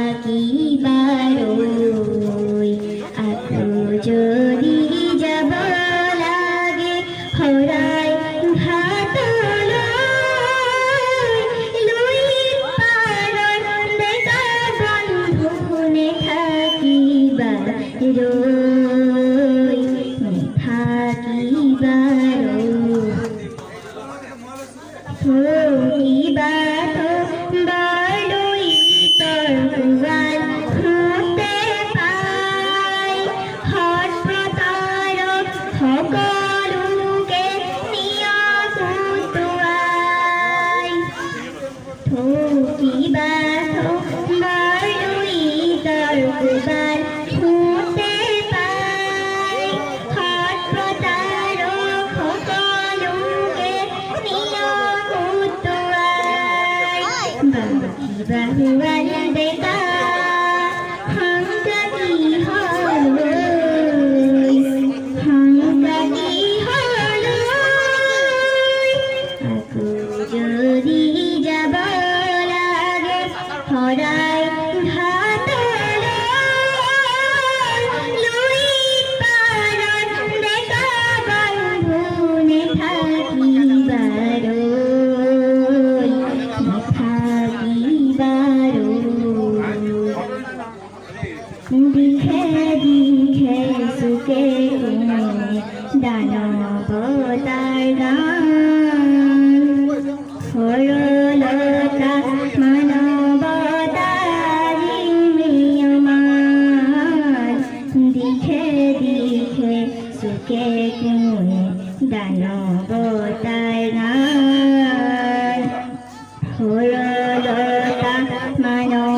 থাকিবারই আকু যদি যাব লাগে হরাই ঘাট লই পারন দেখা বন্ধুনে থাকিবারই থাকিবারই বালুই তোর কুয়াল খুঁতে পাই হট প্রতারক সকলকে নিয়া কুতুয়াই বালুই তোর কুয়াল খুঁতে পাই হট প্রতারক সকলকে নিয়া বাহুয়াল দেখা হাঙ্গাকি হলো আকু যদি যাব লাগে হরাই ঘাট লই পারন দেখা বন্ধুনে থাকিবারই দিখে দিখে সুকে দানবতার গান সরলতা মানবতারি মিয়মান দিখে দিখে সুকে দানবতার গান সরলতা মানব